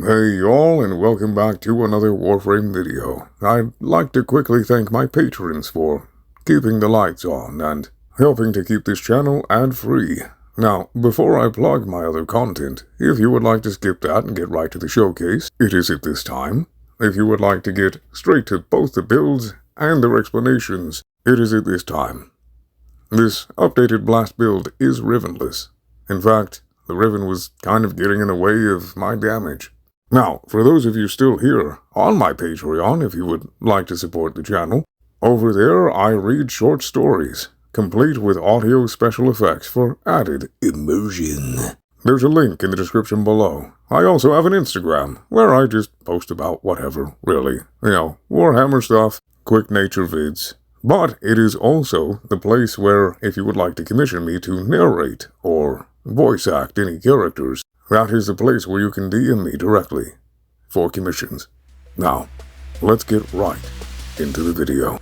Hey y'all, and welcome back to another Warframe video. I'd like to quickly thank my patrons for keeping the lights on and helping to keep this channel ad-free. Now, before I plug my other content, if you would like to skip that and get right to the showcase, it is at this time. If you would like to get straight to both the builds and their explanations, it is at this time. This updated blast build is rivenless. In fact, the riven was kind of getting in the way of my damage. Now, for those of you still here on my Patreon, if you would like to support the channel, over there I read short stories, complete with audio special effects for added immersion. There's a link in the description below. I also have an Instagram, where I just post about whatever, really. Warhammer stuff, quick nature vids. But it is also the place where, if you would like to commission me to narrate or voice act any characters, that is the place where you can DM me directly for commissions. Now, let's get right into the video.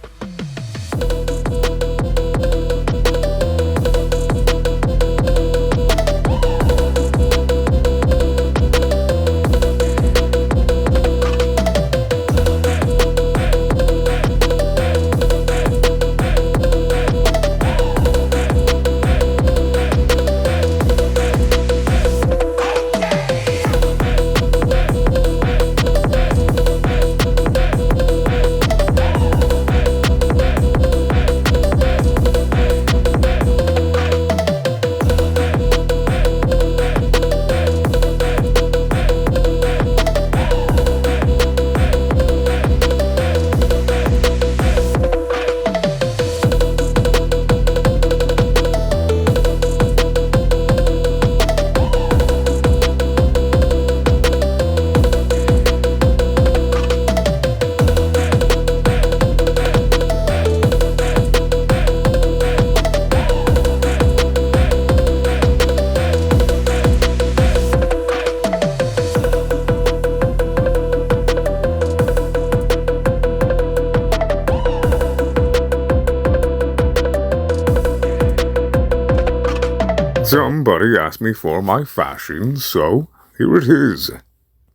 Somebody asked me for my fashion, so here it is.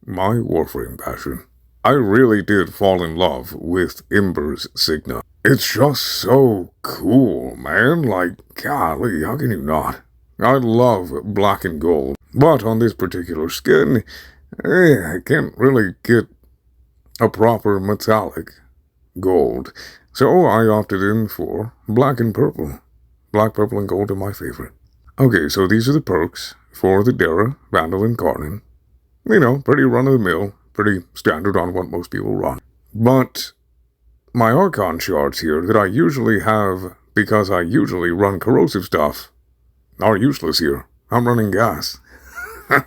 My Warframe Fashion. I really did fall in love with Ember's Signa. It's just so cool, man. Like, golly, how can you not? I love black and gold, but on this particular skin, I can't really get a proper metallic gold. So I opted in for black and purple. Black, purple, and gold are my favorite. Okay, so these are the perks for the Dera Incarnon. Pretty run-of-the-mill, pretty standard on what most people run. But my Archon shards here that I usually have, because I usually run corrosive stuff, are useless here. I'm running gas.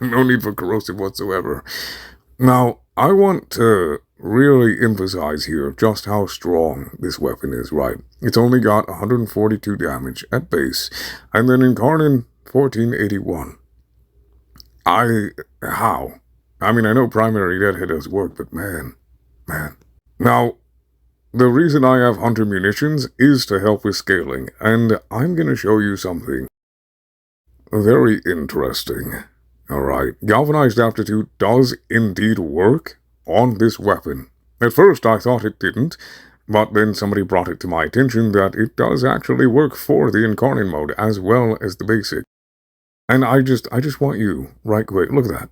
No need for corrosive whatsoever. Now, I want to really emphasize here just how strong this weapon is, right? It's only got 142 damage at base, and then Incarnon 1481. How? I know primary deadhead does work, but man. Now, the reason I have hunter munitions is to help with scaling, and I'm gonna show you something very interesting. Alright, galvanized aptitude does indeed work on this weapon. At first I thought it didn't, but then somebody brought it to my attention that it does actually work for the Incarnon mode as well as the basic. And I just want you, right quick, look at that.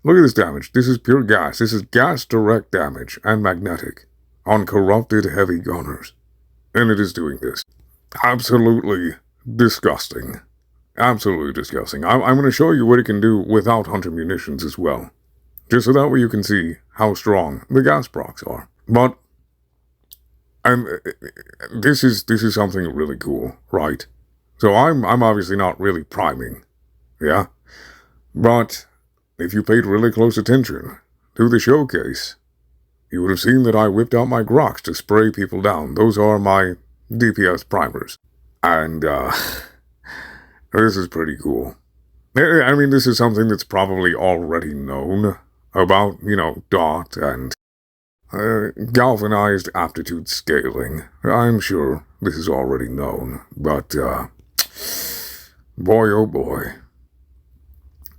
Look at this damage. This is pure gas. This is gas direct damage and magnetic on corrupted heavy gunners. And it is doing this. Absolutely disgusting. Absolutely disgusting. I'm going to show you what it can do without hunter munitions as well. Just so that way you can see how strong the gas procs are. But this is something really cool, right? So I'm obviously not really priming, yeah? But if you paid really close attention to the showcase, you would have seen that I whipped out my Groks to spray people down. Those are my DPS primers. And this is pretty cool. This is something that's probably already known about, DOT and galvanized aptitude scaling. I'm sure this is already known, but boy oh boy.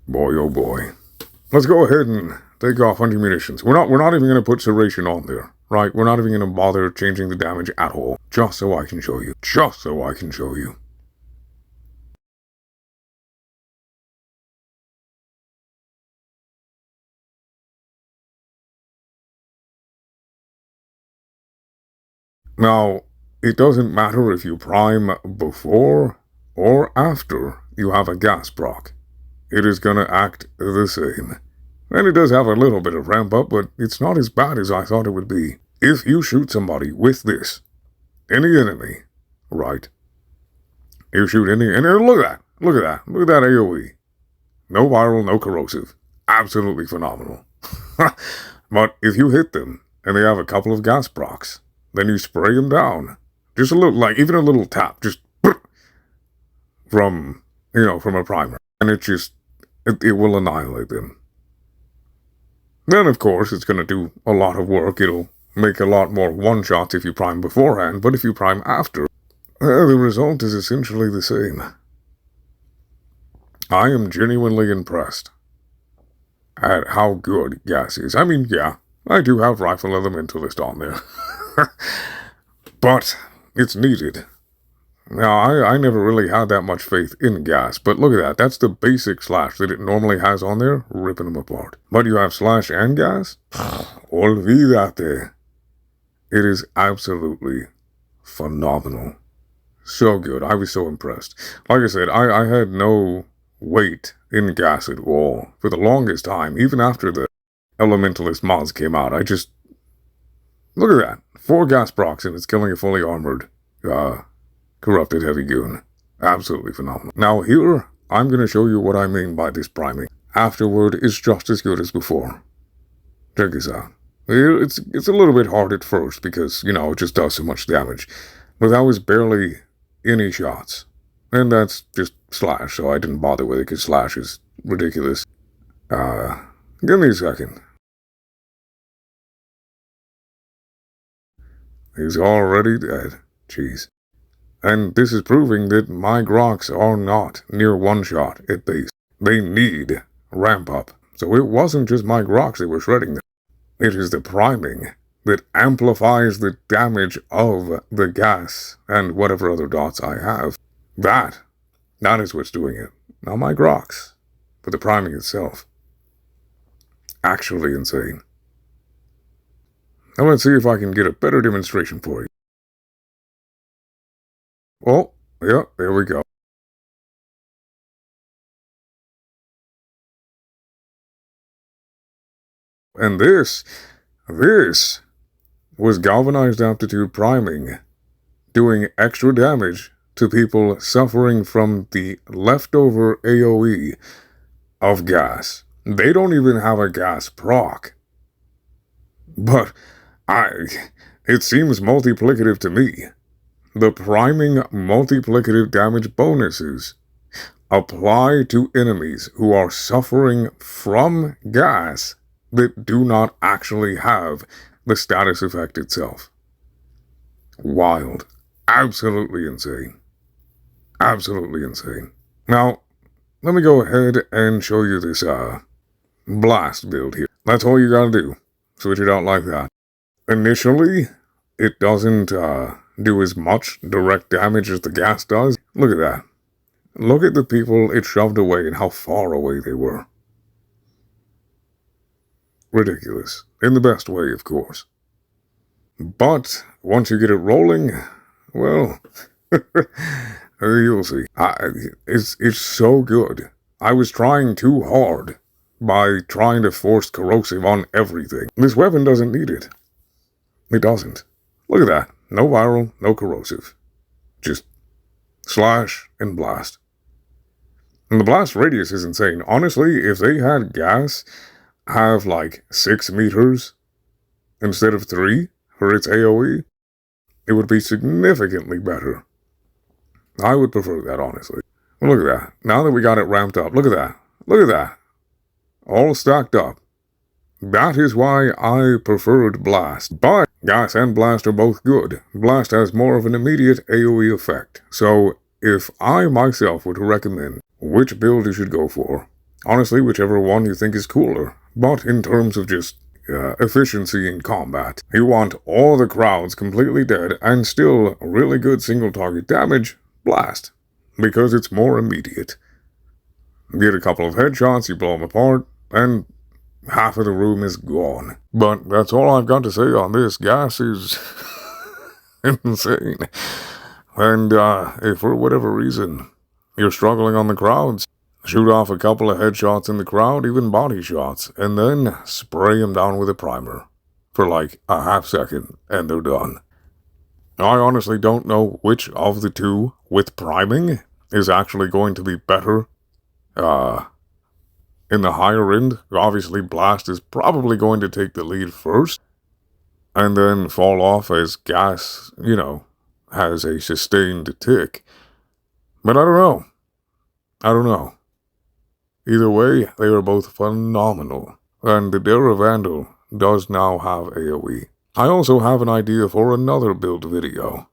Boy oh boy. Let's go ahead and take off anti-munitions. We're not even gonna put serration on there, right? We're not even gonna bother changing the damage at all. Just so I can show you. Just so I can show you. Now, it doesn't matter if you prime before or after you have a gas proc. It is gonna act the same. And it does have a little bit of ramp up, but it's not as bad as I thought it would be. If you shoot somebody with this, any enemy, right? You shoot any, and look at that, look at that, look at that AoE. No viral, no corrosive. Absolutely phenomenal. But if you hit them, and they have a couple of gas procs, then you spray them down. Just a little, like, even a little tap, just from, from a primer. And it will annihilate them. Then, of course, it's going to do a lot of work. It'll make a lot more one-shots if you prime beforehand, but if you prime after, the result is essentially the same. I am genuinely impressed at how good gas is. I mean, yeah, I do have Rifle Elementalist on there. But it's needed. Now, I never really had that much faith in gas, but look at that. That's the basic slash that it normally has on there, ripping them apart. But you have slash and gas? Olvídate. It is absolutely phenomenal. So good. I was so impressed. Like I said, I had no weight in gas at all. For the longest time, even after the Elementalist mods came out, I just... Look at that. 4 gas procs and it's killing a fully armored, corrupted heavy goon. Absolutely phenomenal. Now here, I'm going to show you what I mean by this priming. Afterward, it's just as good as before. Check this out. It's a little bit hard at first because, it just does so much damage. But that was barely any shots. And that's just slash, so I didn't bother with it because slash is ridiculous. Give me a second. He's already dead. Jeez. And this is proving that my Groks are not near one-shot at base. They need ramp up. So it wasn't just my Groks that were shredding them. It is the priming that amplifies the damage of the gas and whatever other dots I have. That is what's doing it. Not my Groks, but the priming itself. Actually insane. Now let's see if I can get a better demonstration for you. Oh, yeah, there we go. And this was galvanized aptitude priming, doing extra damage to people suffering from the leftover AoE of gas. They don't even have a gas proc. But it seems multiplicative to me. The priming multiplicative damage bonuses apply to enemies who are suffering from gas that do not actually have the status effect itself. Wild. Absolutely insane. Absolutely insane. Now, let me go ahead and show you this blast build here. That's all you gotta do. Switch it out like that. Initially, it doesn't do as much direct damage as the gas does. Look at that. Look at the people it shoved away and how far away they were. Ridiculous. In the best way, of course. But once you get it rolling, well, you'll see. It's so good. I was trying too hard by trying to force corrosive on everything. This weapon doesn't need it. It doesn't. Look at that. No viral, no corrosive. Just slash and blast. And the blast radius is insane. Honestly, if they had gas have like 6 meters instead of 3 for its AoE, it would be significantly better. I would prefer that, honestly. Well, look at that. Now that we got it ramped up, look at that. Look at that. All stacked up. That is why I preferred Blast. But gas and Blast are both good. Blast has more of an immediate AoE effect. So if I myself were to recommend which build you should go for, honestly, whichever one you think is cooler. But in terms of just efficiency in combat, you want all the crowds completely dead and still really good single target damage, blast, because it's more immediate. Get a couple of headshots, you blow them apart, and half of the room is gone. But that's all I've got to say on this. Gas is insane. And if for whatever reason you're struggling on the crowds, shoot off a couple of headshots in the crowd, even body shots, and then spray them down with a primer for like a half second, and they're done. I honestly don't know which of the two with priming is actually going to be better. In the higher end, obviously Blast is probably going to take the lead first, and then fall off as Gas, has a sustained tick. But I don't know. Either way, they are both phenomenal, and the Dera Vandal does now have AoE. I also have an idea for another build video.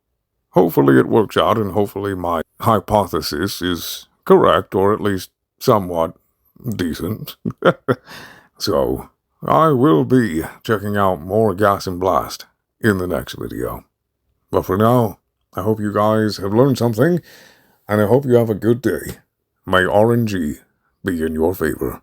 Hopefully it works out, and hopefully my hypothesis is correct, or at least somewhat decent. So, I will be checking out more Gas and Blast in the next video. But for now, I hope you guys have learned something, and I hope you have a good day. May RNG be in your favor.